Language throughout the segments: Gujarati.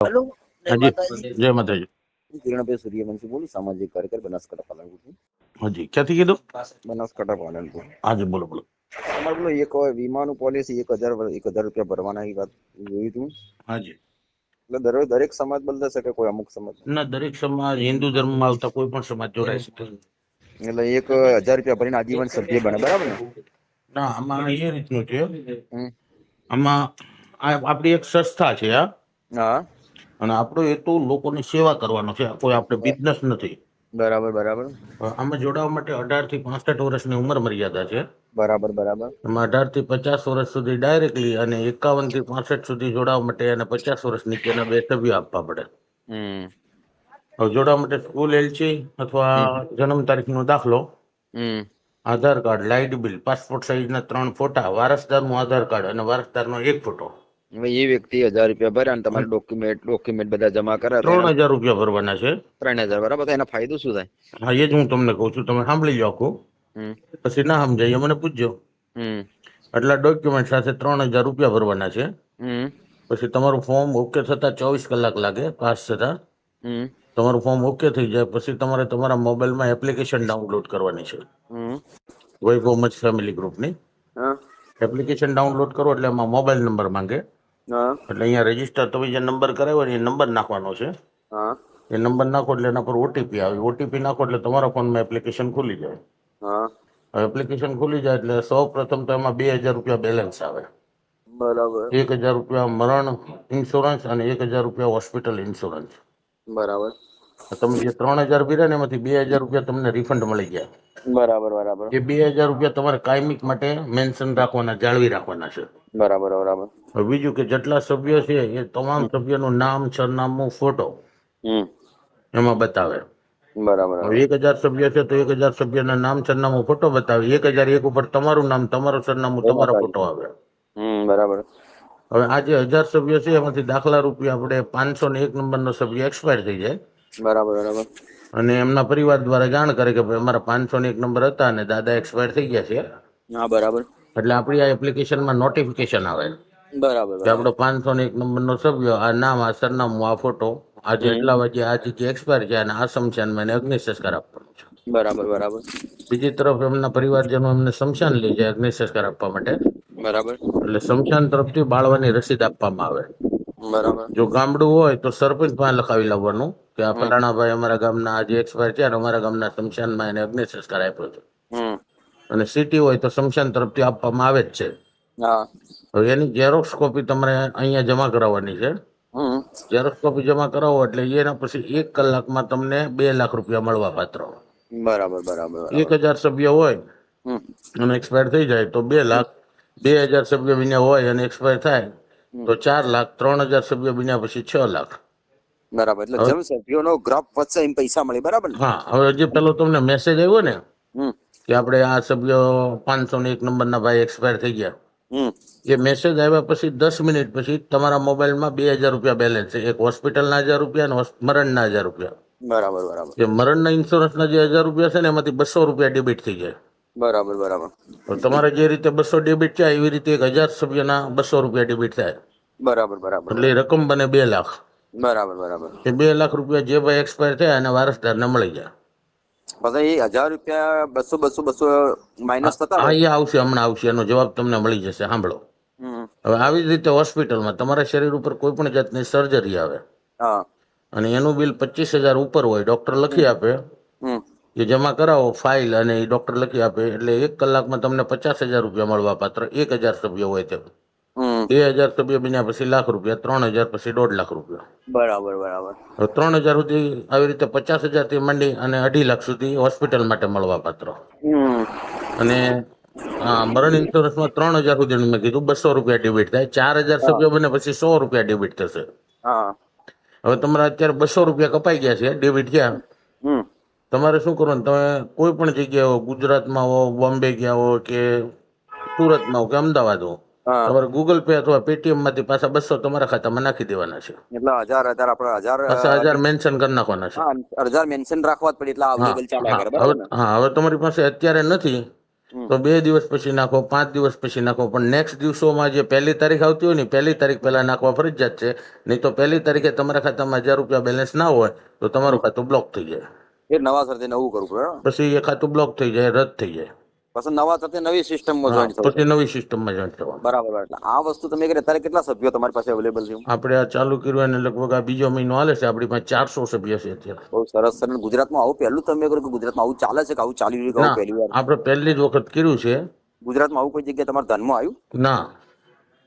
हेलो जय हाँ जी, माता दी जय माताજી. કિરણભાઈ સૂર્યવંશી બોલું સામાજિક કાર્યકર બનાસકાંઠા પાલનપુર हाँ जी, ક્યાંથી કીધું? બનાસકાંઠા પાલનપુર હા જી, બોલો બોલો. તમારે પેલું એક વીમાનું પોલિસી 1,000 રૂપિયા ભરવાના એ વાત જોઈ તું હા જી. એટલે દરેક સમાજ બદલાઈ શકે કોઈ અમુક સમાજ ના, દરેક સમાજ હિન્દુ ધર્મમાં આવતા કોઈ પણ સમાજ જોડાઈ શકે. એટલે 1,000 રૂપિયા ભરીને આજીવન સભ્ય બને બરાબર ને ના, આમાં એ રીતનું છે. હમ. આમાં આપણી એક સંસ્થા છે આ, હા અને આપણો હેતુ લોકોની સેવા કરવાનો છે. કોઈ આપણે બિઝનેસ નથી. બરાબર બરાબર આમાં જોડાવા માટે 18 થી 65 વર્ષની ઉંમર મર્યાદા છે. બરાબર બરાબર એમાં 18 થી 50 વર્ષ સુધી ડાયરેક્ટલી અને 51 થી 65 સુધી જોડાવા માટે અને 50 વર્ષ નીચેના 2 સભ્યો આપવા પડે. હમ હવે જોડાવા માટે સ્કૂલ એલસી અથવા જન્મ તારીખનો દાખલો, હમ આધાર કાર્ડ, લાઇટ બિલ, પાસપોર્ટ સાઇઝના 3 ફોટા, વારસદારનું આધાર કાર્ડ અને વારસદારનો 1 ફોટો. હવે એ વ્યક્તિ 1,000 રૂપિયા ભરે અને તમારે ડોક્યુમેન્ટ બધા જમા કરે તો એના 3000 રૂપિયા ભરવાના છે. 3,000 બરાબર તો એનો ફાયદો શું થાય? હા, એ જ હું તમને કહું છું. તમે સાંભળી લો આખું, હમ પછી ના સમજાય મને પૂછજો. હમ એટલા ડોક્યુમેન્ટ સાથે 3000 રૂપિયા ભરવાના છે. હમ પછી તમારું ફોર્મ ઓકે થતા 24 કલાક લાગે પાસ થતા. હમ તમારું ફોર્મ ઓકે થઈ જાય પછી તમારે તમારા મોબાઈલમાં એપ્લિકેશન ડાઉનલોડ કરવાની છે. હમ વૈભવ મચ ફેમિલી ગ્રુપની હા એપ્લિકેશન ડાઉનલોડ કરો એટલે એમાં મોબાઈલ નંબર માંગે. હા એટલે અહીંયા રજીસ્ટર તમે જે નંબર કરાવ્યો ને એ નંબર નાખવાનો છે. હા એ નંબર નાખો એટલે એના પર ઓટીપી આવે. ઓટીપી નાખો એટલે તમારા ફોનમાં એપ્લિકેશન ખુલી જાય. હા એપ્લિકેશન ખુલી જાય એટલે સૌ પ્રથમ તો એમાં 2,000 રૂપિયા બેલેન્સ આવે. બરાબર 1,000 રૂપિયા મરણ ઇન્સ્યોરન્સ અને 1,000 રૂપિયા હોસ્પિટલ ઇન્સ્યોરન્સ. બરાબર તમે જે 3000 ભર્યા ને એમાંથી 2,000 રૂપિયા તમને રિફંડ મળી ગયા. બરાબર બરાબર એ 2,000 રૂપિયા તમારે કાયમિક માટે મેન્શન રાખવાના, જાળવી રાખવાના છે. બરાબર બરાબર હવે બીજું કે જેટલા સભ્યો છે એ તમામ સભ્યોનું નામ, સરનામું, ફોટો હમ એમાં બતાવે. બરાબર હવે 1,000 સભ્ય છે તો 1,000 સભ્યના નામ, સરનામું, ફોટો બતાવે. 1,001 ઉપર તમારું નામ, તમારું સરનામું, જય તમારો માતાજી ફોટો આવે. બરાબર હવે આ જે 1,000 સભ્યો છે એમાંથી દાખલા રૂપિયા આપણે 501 નંબરનો સભ્ય એક્સપાયર થઈ જાય બરાબર બરાબર અને એમના પરિવાર દ્વારા જાણ કરે કે ભાઈ અમારા 501 નંબર હતા અને દાદા એક્સપાયર થઈ ગયા છે. હા બરાબર એટલે આપણી આ એપ્લિકેશનમાં નોટિફિકેશન આવે બરાબર કે બરાબર આપણો 501 નંબરનો સભ્ય આ નામ, આ સરનામું, આ ફોટો આજે એટલા વાગે આ જગ્યાએ એક્સપાયર છે અને આ શમશાનમાં એને અગ્નિ સંસ્કાર આપવાનો છે. બરાબર બરાબર બીજી તરફ એમના પરિવારજનો એમને શમશાન લઈ જાય અગ્નિ સંસ્કાર આપવા માટે. બરાબર એટલે શમશાન તરફથી બાળવાની રસીદ આપવામાં આવે. બરાબર જો ગામડું હોય તો સરપંચ પાસે લખાવી લાવવાનું કે આ ફલાણા ભાઈ અમારા ગામના આજે એક્સપાયર છે અને અમારા ગામના શમશાનમાં એને અગ્નિ સંસ્કાર આપ્યો છે. હમ અને સિટી હોય તો શમશાન તરફથી આપવામાં આવે જ છે. હા હવે એની ઝેરોક્સ કોપી તમારે અહીંયા જમા કરાવવાની છે. હમ ઝેરોક્સ કોપી જમા કરાવો એટલે એના પછી 1 કલાકમાં તમને 2 લાખ રૂપિયા મળવા પાત્ર. બરાબર બરાબર બરાબર 1,000 સભ્ય હોય હમ અને એક્સપાયર થઈ જાય તો 2 લાખ. 2,000 સભ્ય બન્યા હોય અને એક્સપાયર થાય તો 4 લાખ. 3,000 સભ્ય બન્યા પછી 6 લાખ. બરાબર એટલે હવે જેમ સભ્યોનો ગ્રાફ વધશે એમ પૈસા મળે બરાબર ને? હા, હવે જે પેલો તમને મેસેજ આવ્યો ને હમ કે આપણે આ સભ્યો 501 નંબરના ભાઈ એક્સપાયર થઈ ગયા, હમ એ મેસેજ આવ્યા પછી 10 મિનિટ પછી તમારા મોબાઈલમાં 2,000 રૂપિયા બેલેન્સ છે. એક હોસ્પિટલના 1,000 રૂપિયા અને મરણના 1,000 રૂપિયા. બરાબર બરાબર એ મરણના ઇન્સ્યોરન્સના જે 1,000 રૂપિયા છે ને એમાંથી 200 રૂપિયા ડેબિટ થઈ જાય. બરાબર બરાબર તો તમારે જે રીતે 200 ડેબિટ થાય એવી રીતે 1,000 સભ્યના 200 રૂપિયા ડેબિટ થાય. બરાબર બરાબર એટલે એ રકમ બને 2 લાખ. બરાબર બરાબર એ 2 લાખ રૂપિયા જે ભાઈ એક્સપાયર થયા અને વારસદારને મળી જાય. પછી એ 1,000 રૂપિયા 200 માઇનસ થતા હા, હોય. એ આવશે, હમણાં આવશે. એનો જવાબ તમને મળી જશે. સાંભળો. હમ હવે આવી જ રીતે હોસ્પિટલમાં તમારા શરીર ઉપર કોઈ પણ જાતની સર્જરી આવે હા અને એનું બિલ 25,000 ઉપર હોય, ડોક્ટર લખી આપે, હમ એ જમા કરાવો ફાઇલ અને એ ડોક્ટર લખી આપે એટલે 1 કલાકમાં તમને 50,000 રૂપિયા મળવા પાત્ર. 1,000 સભ્ય હોય તે. હમ 2,000 સભ્ય બન્યા પછી લાખ રૂપિયા, 3,000 પછી 1.5 લાખ રૂપિયા. બરાબર બરાબર હવે 3,000 સુધી આવી રીતે 50,000 થી માંડી અને 2.5 લાખ સુધી હોસ્પિટલ માટે મળવા પાત્ર. હમ અને મરણ ઇન્સ્યોરન્સમાં 3,000 સુધી મેં કીધું 200 રૂપિયા ડેબિટ થાય. 4,000 હા સભ્યો બને પછી 100 રૂપિયા ડેબિટ થશે. હા હવે તમારા અત્યારે 200 રૂપિયા કપાઈ ગયા છે ડેબિટ થયા. હમ તમારે શું કરવાનું, તમે કોઈ પણ જગ્યાએ હો, ગુજરાતમાં હો, બોમ્બે ગયા હો કે સુરતમાં હો કે અમદાવાદ હો, હા તમારે ગૂગલ પે અથવા પેટીએમ માંથી પાછા 200 તમારા ખાતામાં નાખી દેવાના છે. એટલે 1,000 આપણે 1,000 પાછા 1,000 મેન્શન કરી નાખવાના છે. હા 1,000 મેન્શન રાખવા જ પડે એટલે હા અવેલેબલ ચાલ્યા હા કરે હવે બરાબર ને? હા હવે તમારી પાસે અત્યારે નથી તો 2 દિવસ પછી નાખો, 5 દિવસ પછી નાખો, પણ નેક્સ્ટ દિવસોમાં જે પહેલી તારીખ આવતી હોય ને 1 તારીખ પહેલા નાખવા ફરજિયાત છે. નહીં તો 1 તારીખે તમારા ખાતામાં 1000 રૂપિયા બેલેન્સ ના હોય તો તમારું ખાતું બ્લોક થઈ જાય. એ નવા સરથી નવું કરવું પડે. પછી એ ખાતું બ્લોક થઈ જાય, રદ થઈ જાય. પછી નવા સાથે નવી સિસ્ટમમાં હા, જોઈન થવું. પછી નવી સિસ્ટમમાં જોઈન થવાનું. બરાબર. એટલે આ વસ્તુ તમે કરી અત્યારે કેટલા સભ્યો તમારી પાસે અવેલેબલ છે? આપણે આ ચાલુ કર્યું અને લગભગ આ બીજો મહિનો હાલે છે. આપણી પાસે 400 સભ્ય છે અત્યારે. બહુ સરસ સર. ગુજરાતમાં આવું પહેલું તમે કર્યું કે ગુજરાતમાં આવું ચાલે છે કે આવું ચાલી રહ્યું કે આવું પહેલી વાર? આપણે પહેલી જ વખત કર્યું છે. ગુજરાતમાં આવું કોઈ જગ્યાએ તમારા ધ્યાનમાં આવ્યું? ના.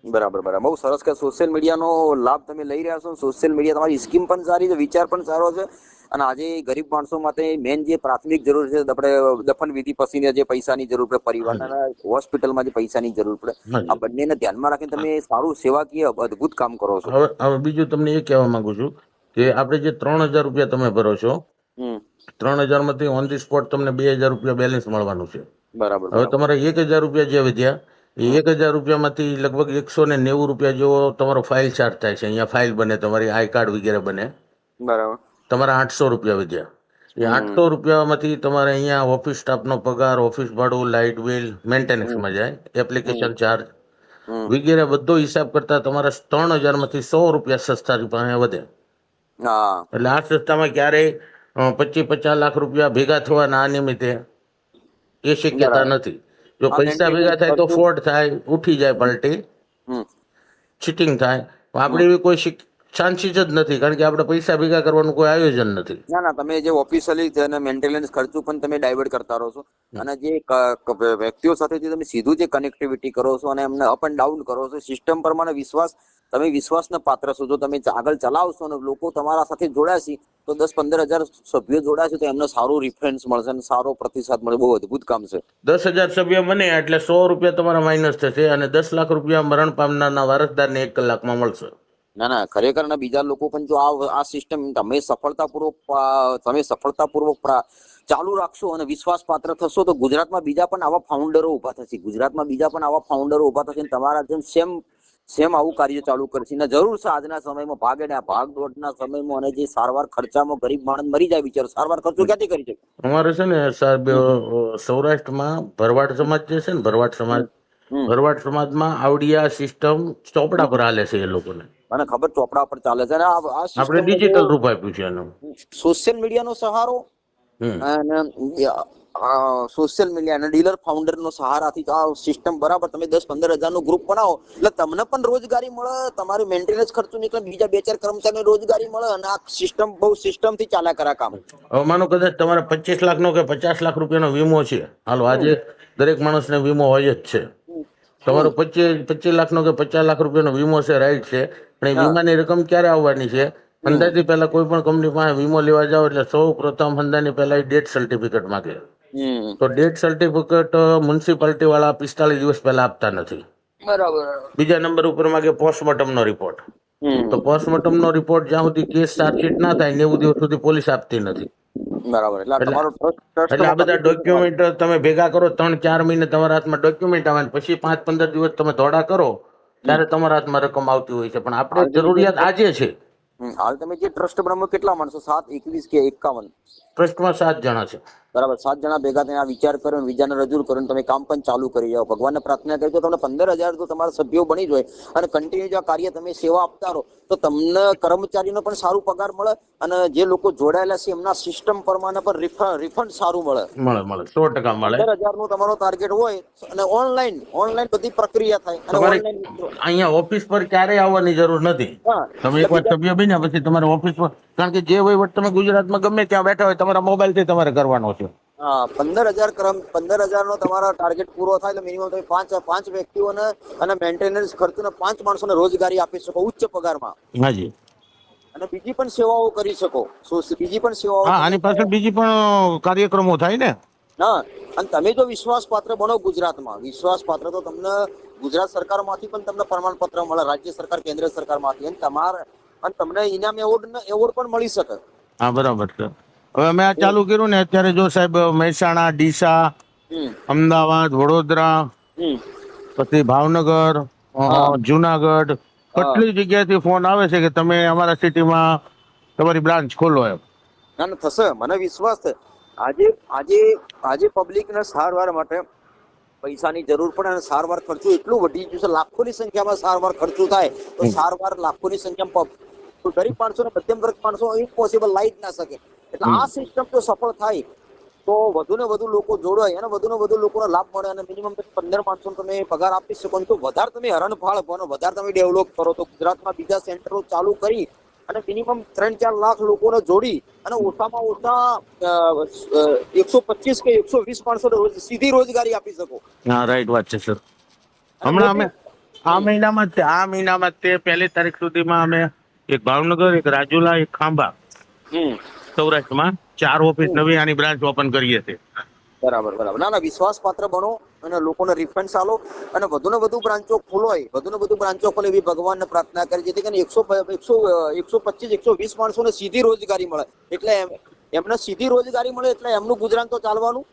બરાબર. બહુ સરસ કે સોશિયલ મીડિયાનો લાભ તમે લઈ રહ્યા છો. સોશિયલ મીડિયા તમારી સ્કીમ પણ સારી છે, વિચાર પણ સારો છે. અને આજે ગરીબ માણસો માટે મેન જે પ્રાથમિક જરૂર છે આપણે દફન વિધિ પછીને જે પૈસાની જરૂર પડે, પરિવારના હોસ્પિટલમાં જે પૈસાની જરૂર પડે, આ બંનેને ધ્યાનમાં રાખીને તમે સારું સેવાકીય અદ્ભુત કામ કરો છો. હવે બીજું તમને એ કહેવા માંગુ છું કે આપણે જે 3000 રૂપિયા તમે ભરો છો, 3000 માંથી ઓન ધી સ્પોટ તમને 2000 રૂપિયા બેલેન્સ મળવાનું છે. બરાબર. હવે તમારા 1000 રૂપિયા જે વધ્યા એ 1000 રૂપિયામાંથી લગભગ 190 રૂપિયા જેવો તમારો ફાઇલ ચાર્જ થાય છે. અહીંયા ફાઇલ બને, તમારી આઈ કાર્ડ વગેરે બને. બરાબર. તમારા 800 રૂપિયા વધ્યા. એ 800 રૂપિયામાંથી તમારે અહીંયા ઓફિસ સ્ટાફનો પગાર, ઓફિસ ભાડું, લાઇટ બિલ, મેન્ટેનન્સમાં જાય, એપ્લિકેશન ચાર્જ વગેરે બધો હિસાબ કરતા તમારા 3000 માંથી 100 રૂપિયા સસ્તા રૂપિયા વધે. એટલે આ સંસ્થામાં ક્યારેય 25-50 લાખ રૂપિયા ભેગા થવાના આ નિમિત્તે એ શક્યતા નથી. જો પૈસા ભેગા થાય તો ફ્રોડ થાય, ઉઠી જાય પલટી, ચીટિંગ થાય. આપણે એવી કોઈ ચાન્સીસ જ નથી, કારણ કે આપણે પૈસા ભેગા કરવાનું કોઈ આયોજન નથી. ના, તમે જે ઓફિશિયલી છે અને મેન્ટેનન્સ ખર્ચું પણ તમે ડાયવર્ટ કરતા રહો છો, અને જે વ્યક્તિઓ સાથે તમે સીધું જે કનેક્ટિવિટી કરો છો અને એમને અપ એન્ડ ડાઉન કરો છો, સિસ્ટમ પ્રમાણે તમે વિશ્વાસના પાત્ર છો. જો તમે આગળ ચલાવશો અને લોકો તમારા સાથે જોડાશે તો 10-15 હજાર સભ્યો જોડાશે તો એમને સારું રિફરન્સ મળશે અને સારો પ્રતિસાદ મળે. બહુ અદભુત કામ છે. 10,000 સભ્ય બને એટલે 100 રૂપિયા તમારા માઇનસ થશે અને 10 લાખ રૂપિયા મરણ પામનારના વારસદારને 1 કલાકમાં મળશે. ના, ખરેખર ના બીજા લોકો પણ જો આ સિસ્ટમ તમે સફળતાપૂર્વક ચાલુ રાખશો અને વિશ્વાસ પાત્ર થશો તો ગુજરાતમાં બીજા પણ આવા ફાઉન્ડરો ઉભા થશે. ઉભા થશે તમારા જેમ સેમ આવું કાર્ય ચાલુ કરશે. ને જરૂર છે આજના સમયમાં ભાગદોડના સમયમાં અને જે સારવાર ખર્ચામાં ગરીબ માણસ મરી જાય બિચારો, સારવાર ખર્ચો ક્યાંથી કરી શકે? અમારે છે ને સાહેબ સૌરાષ્ટ્રમાં ભરવાડ સમાજ જે છે ને, ભરવાડ સમાજમાં આવડિયા સિસ્ટમ ચોપડા પર હાલે છે. એ લોકોને મને ખબર ચોપડા પર ચાલે છે. આપણે ડિજિટલ રૂપ આપ્યું છે એનું. સોશિયલ મીડિયાનો સહારો અને સોશિયલ મીડિયા અને ડીલર ફાઉન્ડર નો સહારાથી આ સિસ્ટમ બરાબર. તમે 10-15 હજાર નું ગ્રુપ બનાવો એટલે તમને પણ રોજગારી મળે, તમારું મેન્ટેનન્સ ખર્ચો નીકળે, બીજા 2-4 કર્મચારીને રોજગારી મળે અને આ સિસ્ટમ બહુ સિસ્ટમથી ચાલ્યા કરે કામ. હવે માનો કદાચ તમારે 25 લાખનો કે 50 લાખ રૂપિયાનો વીમો છે. હાલો, આજે દરેક માણસને વીમો હોય જ છે. તમારો 25 લાખનો કે 50 લાખ રૂપિયાનો વીમો છે, રાઈટ છે. પણ એ વીમાની રકમ ક્યારે આવવાની છે? અંદાજથી પહેલા કોઈ પણ કંપની પાસે વીમો લેવા જાવ એટલે સૌ પ્રથમ અંદાજની પહેલા ડેથ સર્ટિફિકેટ માંગે. તો ડેથ સર્ટિફિકેટ મ્યુનિસિપાલિટી વાળા 45 દિવસ પહેલા આપતા નથી. બરાબર. બીજા નંબર ઉપર માંગે પોસ્ટમોર્ટમ નો રિપોર્ટ. તો પોસ્ટમોર્ટમ નો રિપોર્ટ જ્યાં સુધી કેસ ચાર્જશીટ ના થાય 90 દિવસ સુધી પોલીસ આપતી નથી. બરાબર. એટલે આ બધા ડોક્યુમેન્ટ તમે ભેગા કરો, 3-4 મહિને તમારા હાથમાં ડોક્યુમેન્ટ આવે, પછી 5-15 દિવસ તમે ધોળા કરો ત્યારે તમારા હાથમાં રકમ આવતી હોય છે. પણ આપણે જરૂરિયાત આજે છે. હાલ તમે જે ટ્રસ્ટ બનાવો કેટલા માણસો? 7, 21 કે 51? ટ્રસ્ટમાં 7 જણા છે. બરાબર. 7 જણા ભેગા થઈને આ વિચાર કરો, બીજાને રજૂ કરો, તમે કામ પણ ચાલુ કરી જાઓ. ભગવાનને પ્રાર્થના કરી તો તમને 15,000 તો તમારા સભ્યો બની જાય અને કન્ટિન્યુ જો આ કાર્ય તમે સેવા આપતા રહો તો તમને કર્મચારીનો પણ સારું પગાર મળે અને જે લોકો જોડાયેલા છે એમના સિસ્ટમ પ્રમાણે પણ રિફંડ સારું મળે. 100% મળે. 15,000 નું તમારો ટાર્ગેટ હોય અને ઓનલાઈન બધી પ્રક્રિયા થાય અને ઓનલાઈન અહીંયા ઓફિસ પર ક્યારેય આવવાની જરૂર નથી. તમે એકવાર સભ્ય બન્યા પછી તમારે ઓફિસ પર, કારણ કે જે વહીવટ તમે ગુજરાતમાં ગમે ત્યાં બેઠા હોય તમારા મોબાઈલ થી તમારે કરવાનો છે. 15,000 નો તમારા ટાર્ગેટ પૂરો થાય એટલે મિનિમમ તમે 5 વ્યક્તિઓને અને મેન્ટેનન્સ ખર્ચને 5 માણસોને રોજગારી આપી શકો ઉચ્ચ પગારમાં. હાજી. અને બીજી પણ સેવાઓ કરી શકો. આની પાછળ બીજી પણ કાર્યક્રમો થાય ને. અને તમે જો વિશ્વાસપાત્ર બનો ગુજરાતમાં, વિશ્વાસપાત્ર તો તમને ગુજરાત સરકારમાંથી પણ તમને પ્રમાણપત્ર મળે, રાજ્ય સરકાર, કેન્દ્ર સરકારમાંથી, અને તમને ઇનામ એવોર્ડ પણ મળી શકે. હા, બરાબર છે. હવે અમે આ ચાલુ કર્યું ને અત્યારે જો સાહેબ મહેસાણા, ડીસા, અમદાવાદ, વડોદરા, પછી ભાવનગર, જુનાગઢ, કેટલી જગ્યાએથી ફોન આવે છે કે તમે અમારા સિટીમાં તમારી બ્રાન્ચ ખોલો એમ. ના થશે, મને વિશ્વાસ છે. આજે પબ્લિકને સારવાર માટે પૈસાની જરૂર પડે અને સારવાર ખર્ચો એટલું વધી ગયું છે, લાખોની સંખ્યામાં સારવાર ખર્ચો થાય તો સારવાર લાખોની સંખ્યામાં ગરીબ માણસો ને મધ્યમ વર્ગ માણસો ઇમ્પોસિબલ લાવી જ ના શકે. એટલે આ સિસ્ટમ જો સફળ થાય તો વધુ ને વધુ લોકો જોડાય અને વધુ ને વધુ લોકોનો લાભ મળે અને મિનિમમ 15 માણસો તમે પગાર આપી શકો તો વધારે તમે હરણફાળ બનો, વધારે તમે ડેવલપ કરો. તો ગુજરાતમાં બીજા સેન્ટરો ચાલુ કરી અને મિનિમમ 3-4 લાખ લોકોને જોડી અને ઓછામાં ઓછા 125 કે 120 માણસો સીધી રોજગારી આપી શકો. હા, રાઈટ વાત છે સર. હમણાં અમે આ મહિનામાં તે 1 તારીખ સુધીમાં અમે એક ભાવનગર, એક રાજુલા, એક ખાંભા, હમ સૌરાષ્ટ્રમાં 4 ઓફિસ નવી આની બ્રાન્ચ ઓપન કરીએ છીએ. બરાબર બરાબર. ના ના, વિશ્વાસપાત્ર બનો અને લોકોને રિફંડ આલો અને વધુ ને વધુ બ્રાન્ચો ખોલોય, વધુ ને વધુ બ્રાન્ચો ખોલે એવી ભગવાનને પ્રાર્થના કરી, જેથી કરીને 125 120 માણસોને સીધી રોજગારી મળે. એટલે એમને સીધી રોજગારી મળે એટલે એમનું ગુજરાન તો ચાલવાનું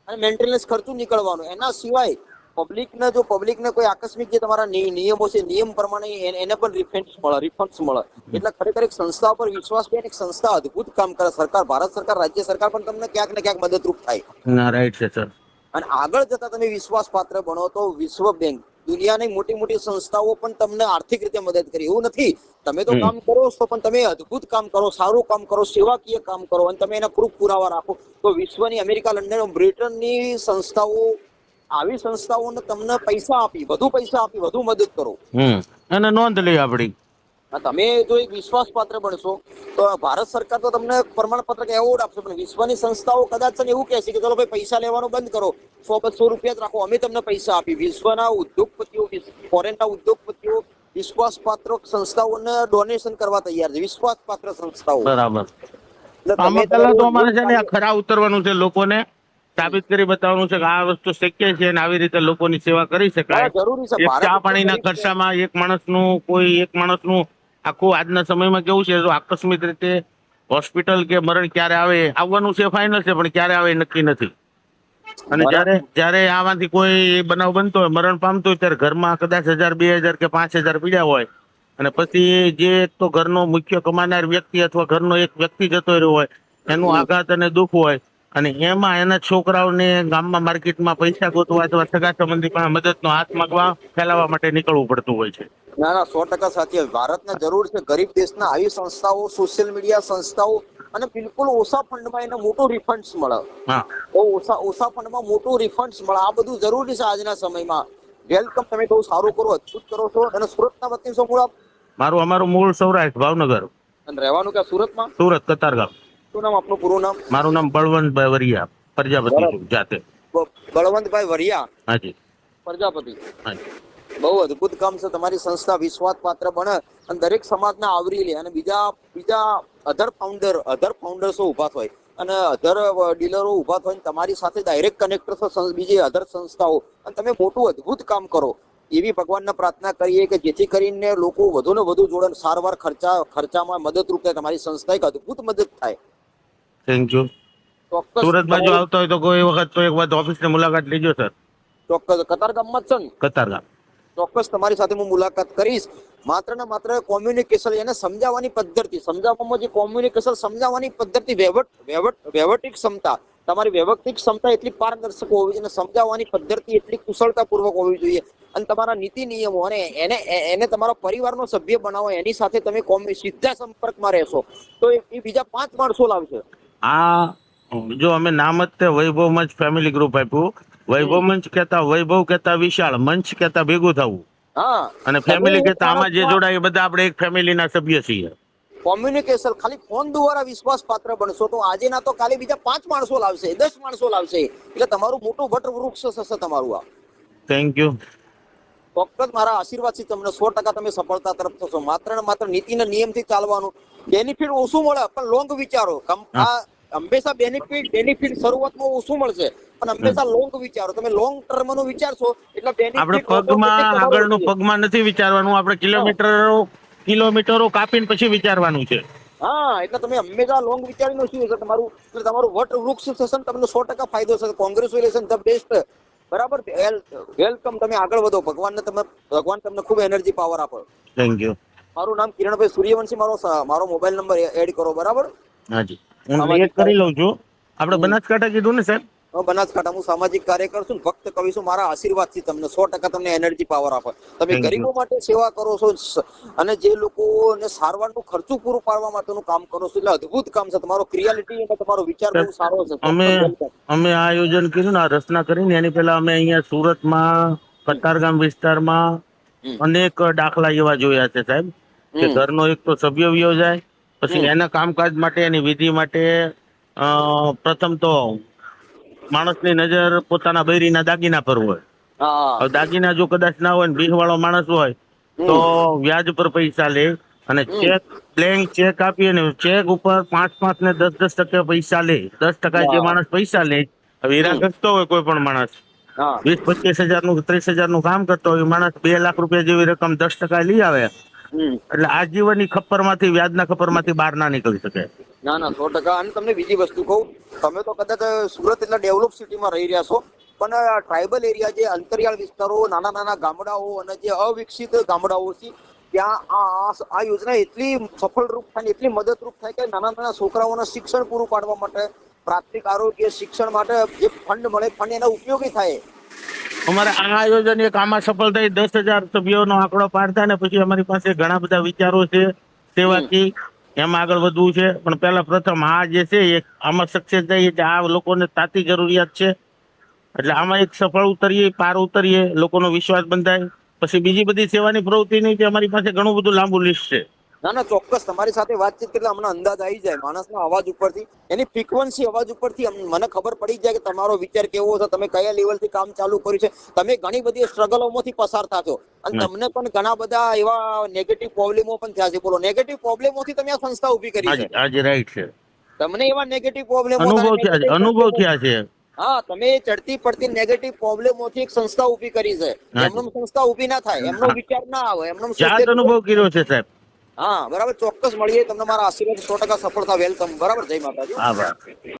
અને મેન્ટેનન્સ ખર્ચું નીકળવાનું. એના સિવાય પબ્લિકને કોઈ આકસ્મિક જે તમારા નિયમો છે, નિયમ પ્રમાણે એને પણ રિફંડ્સ મળે. એટલે ખરેખર એક સંસ્થા પર વિશ્વાસ છે, એક સંસ્થા અદ્ભુત કામ કરે. સરકાર, ભારત સરકાર, રાજ્ય સરકાર પણ તમને ક્યાંક ને ક્યાંક મદદરૂપ થાય. ના, રાઈટ છે સર. અને આગળ જતા તમે વિશ્વાસપાત્ર બનો તો વિશ્વ બેંક, દુનિયાની મોટી મોટી સંસ્થાઓ પણ તમને આર્થિક રીતે મદદ કરે. એવું નથી, તમે તો કામ કરો છો પણ તમે અદ્ભુત કામ કરો, સારું કામ કરો, સેવાકીય કામ કરો અને તમે એના પ્રૂફ પુરાવા રાખો તો વિશ્વની, અમેરિકા, લંડન, બ્રિટનની સંસ્થાઓ, આવી સંસ્થાઓને તમને પૈસા આપી, વધુ મદદ કરો. અને નોંધ લઈ આપડી. તમે જો એક વિશ્વાસપાત્ર બનશો તો ભારત સરકાર તો તમને પ્રમાણપત્ર કે એવોર્ડ આપશે, પણ વિશ્વની સંસ્થાઓ કદાચ છે ને એવું કહેશે કે ચલો ભાઈ પૈસા લેવાનું બંધ કરો, 100-200 રૂપિયા જ રાખો, અમે તમને પૈસા આપી. વિશ્વના ઉદ્યોગપતિઓ, ફોરેનના ઉદ્યોગપતિઓ વિશ્વાસપાત્ર સંસ્થાઓને ડોનેશન કરવા તૈયાર છે. વિશ્વાસપાત્ર સંસ્થાઓ. બરાબર. એટલે આમાં તમે પહેલા તો તમારું અમારે છે ને આ ખરા ઉતરવાનું છે, લોકોને સાબિત કરી બતાવવાનું છે કે આ વસ્તુ શક્ય છે અને આવી રીતે લોકોની સેવા કરી શકાય. જરૂરી છે. એક ભારત ચા પાણીના ખર્ચામાં એક માણસનું આખું આજના સમયમાં કેવું છે, જો આકસ્મિક રીતે હોસ્પિટલ કે મરણ ક્યારે આવે, આવવાનું છે ફાઇનલ છે, પણ ક્યારે આવે એ નક્કી નથી. અને જ્યારે આમાંથી કોઈ બનાવ બનતો હોય, મરણ પામતો હોય, ત્યારે ઘરમાં કદાચ 1000, 2000 કે 5000 પીડ્યા હોય અને પછી જે એક તો ઘરનો મુખ્ય કમાનાર વ્યક્તિ અથવા ઘરનો એક વ્યક્તિ જતો રહ્યો હોય, એનું આઘાત અને દુઃખ હોય અને એમાં એના છોકરાઓને ગામમાં માર્કેટમાં પૈસા ગોતવા અથવા સગા સંબંધી પાસે મદદનો હાથ માંગવા, ફેલાવવા માટે નીકળવું પડતું હોય છે. ના ના, 100% સાચી. ભારતને જરૂર છે ગરીબ દેશના આવી સંસ્થાઓ, સોશિયલ મીડિયા સંસ્થાઓ અને બિલકુલ ઓછા ફંડમાં એને મોટું રિફંડ્સ મળે. હા, બહુ ઓછા ફંડમાં મોટું રિફંડ્સ મળે. આ બધું જરૂરી છે આજના સમયમાં. વેલકમ, તમે બહુ સારું કરો, અદ્ભુત કરો છો. અને સુરતના વતની છો મૂળ આપ? અમારું મૂળ સૌરાષ્ટ્ર, ભાવનગર. અને રહેવાનું ક્યાં? સુરતમાં? સુરત, કતારગામ. શું નામ આપનું પૂરું નામ? મારું નામ બળવંતભાઈ વરિયા, પ્રજાપતિ છું જાતે. બળવંતભાઈ વરિયા, હાજી. પ્રજાપતિ. હાજી. બહુ અદ્ભુત કામ છે. તમારી સંસ્થા વિશ્વાસપાત્ર બને અને દરેક સમાજને આવરી લે અને બીજા અધર ફાઉન્ડર્સો ઉભા થાય અને અધર ડીલરો ઉભા થાય, તમારી સાથે ડાયરેક્ટ કનેક્ટ થશે બીજી અધર સંસ્થાઓ અને તમે મોટું અદ્ભુત કામ કરો. એવી ભગવાનને પ્રાર્થના કરીએ કે જેથી કરીને લોકો વધુ ને વધુ જોડે, સારવાર ખર્ચામાં મદદરૂપ થાય. તમારી સંસ્થા એક અદ્ભુત મદદ થાય. Thank you. ચોક્કસ. સુરત બાજુ આવતા હોય તો કોઈ વખત તો એક વાર ઓફિસની મુલાકાત લેજો સર. ચોક્કસ. કતારગામમાં જ છે ને? કતારગામ. ચોક્કસ તમારી સાથે હું મુલાકાત કરીશ. માત્ર ને માત્ર કોમ્યુનિકેશન, એને સમજાવવાની પદ્ધતિ, સમજાવવામાં જે કોમ્યુનિકેશન, સમજાવવાની પદ્ધતિ, વહીવટી ક્ષમતા, તમારી વૈયક્તિક ક્ષમતા એટલી પારદર્શક હોવી જોઈએ, સમજાવવાની પદ્ધતિ એટલી કુશળતાપૂર્વક હોવી જોઈએ અને તમારા નીતિ નિયમો અને એને તમારા પરિવારનો સભ્ય બનાવો, એની સાથે તમે સીધા સંપર્કમાં રહેશો તો એ બીજા 5 માણસો લાવશે. જો અમે નામ જ તે વૈભવ મંચ ફેમિલી ગ્રુપ આપ્યું. વૈભવ મંચ કહેતા, વૈભવ કહેતા વિશાળ, મંચ કહેતા ભેગું થવું, હા, અને ફેમિલી કહેતા આમાં જે જોડાય બધા આપણે એક ફેમિલીના સભ્ય છીએ. કોમ્યુનિકેશન ખાલી ફોન દ્વારા વિશ્વાસ પાત્ર બનશો તો આજે ના તો કાલે બીજા 5 માણસો લાવશે, 10 માણસો લાવશે. એટલે તમારું મોટું વટવૃક્ષ થશે તમારું આ. Thank you. ચોક્કસ મારા આશીર્વાદ છે તમને. 100% તમે સફળતા તરફ થશો. માત્ર ને માત્ર નીતિના નિયમથી ચાલવાનું. બેનિફિટ ઓછું મળે પણ લોંગ વિચારો. હંમેશા બેનિફિટ શરૂઆતમાં ઓછું મળશે પણ હંમેશા લોંગ વિચારો. તમે લોંગ ટર્મ નું વિચારશો એટલે આપણે બેનિફિટ આગળનું પગમાં નથી વિચારવાનું, આપણે કિલોમીટરો કાપીને પછી વિચારવાનું છે. હા, એટલે તમે હંમેશા લોંગ વિચારીને શું છે તમારું વટવૃક્ષ થશે ને તમને 100% ફાયદો થશે. Congratulation, the best. બરાબર. વેલકમ. તમે આગળ વધો. ભગવાન તમને ખૂબ એનર્જી પાવર આપે. Thank you. મારું નામ કિરણભાઈ સૂર્યવંશી. મારો મોબાઈલ નંબર એડ કરો. બરાબર. હાજી, હું એડ કરી લઉં છું. આપણે બનાસકાંઠા કીધું ને સાહેબ? બનાસકાંઠા હું સામાજિક કાર્યકર છું ને ભક્ત કવિ છું. મારા આશીર્વાદથી તમને 100% તમને એનર્જી પાવર આપે. તમે Thank you. ગરીબો માટે સેવા કરો છો અને જે લોકોને સારવારનું ખર્ચું પૂરું પાડવા માટેનું કામ કરો છો, એટલે અદ્ભુત કામ છે તમારો. ક્રિયાલિટી અને તમારો વિચાર બહુ સારો છે. અમે Welcome. અમે આ આયોજન કર્યું ને, આ રચના કરીને એની પહેલા અમે અહીંયા સુરતમાં કતારગામ વિસ્તારમાં હમ. અનેક દાખલા એવા જોયા છે સાહેબ, કે હમ. ઘરનો એક તો સભ્ય વયો જાય, પછી હમ. એના કામકાજ માટે એની વિધિ માટે પ્રથમ તો માણસની નજર પોતાના બૈરીના દાગીના પર હોય. હા. હવે દાગીના જો કદાચ ના હોય ને બીહવાળો માણસ હોય તો વ્યાજ પર પૈસા લે, અને ચેક બ્લેન્ક ચેક આપીએ ને ચેક ઉપર 5 ને 10% પૈસા લે. 10% જે માણસ પૈસા લે, હવે હીરા ઘસતો હોય કોઈ પણ માણસ, હા. 20-25 હજારનું 30,000નું કામ કરતો હોય, એ માણસ 2 લાખ રૂપિયા જેવી રકમ 10% લઈ આવે, એટલે આજીવનની ખપ્પરમાંથી, વ્યાજના ખપ્પરમાંથી બહાર ના નીકળી શકે. ના ના 100%. અને તમને બીજી વસ્તુ કહું, તમે તો કદાચ સુરત એટલા ડેવલપ સિટીમાં રહી રહ્યા છો, પણ ટ્રાઇબલ એરિયા, જે અંતરિયાળ વિસ્તારો, નાના નાના ગામડાઓ અને જે અવિકસિત ગામડાઓ છે, ત્યાં આ યોજના એટલી સફળરૂપ થાય ને એટલી મદદરૂપ થાય કે નાના નાના છોકરાઓને શિક્ષણ પૂરું પાડવા માટે, પ્રાથમિક આરોગ્ય શિક્ષણ માટે જે ફંડ મળે, ફંડ એના ઉપયોગી થાય. અમારે આ આયોજન એક આમાં સફળ થઈ 10,000 સભ્યોનો આંકડો પાર થાય ને પછી અમારી પાસે ઘણા બધા વિચારો છે સેવાથી, એમાં આગળ વધવું છે. પણ પહેલા પ્રથમ આ જે છે એ આમાં સક્સેસ થાય એટલે આ લોકોને તાતી જરૂરિયાત છે, એટલે આમાં એક સફળ ઉતરીએ, પાર ઉતરીએ, લોકોનો વિશ્વાસ બંધાય, પછી બીજી બધી સેવાની પ્રવૃત્તિની જે અમારી પાસે ઘણું બધું લાંબુ લિસ્ટ છે. ના ના ચોક્કસ, તમારી સાથે વાતચીત એટલે અમને અંદાજ આવી જાય માણસના અવાજ ઉપરથી, એની ફ્રીક્વન્સી અવાજ ઉપરથી મને ખબર પડી જાય કે તમારો વિચાર કેવો છે, તમે કયા લેવલથી કામ ચાલુ કર્યું છે. તમે ઘણી બધી સ્ટ્રગલોમાંથી પસાર થશો અને તમને પણ ઘણા બધા એવા નેગેટિવ પ્રોબ્લેમો પણ થયા છે. બોલો, નેગેટિવ પ્રોબ્લેમોથી તમે આ સંસ્થા ઊભી કરી છે. આજે રાઈટ છે, તમને એવા નેગેટિવ પ્રોબ્લેમો અનુભવ થયા છે. હા, તમે ચડતી પડતી નેગેટિવ પ્રોબ્લેમોથી એક સંસ્થા ઊભી કરી છે. એમનો સંસ્થા ઊભી ના થાય, એમનો વિચાર ના આવે, એમનો અનુભવ કર્યો છે સાહેબ. હા બરાબર, ચોક્કસ મળીએ. તમને મારા આશીર્વાદ 100% સફળતા. વેલકમ. બરાબર, જય માતાજી. આભાર.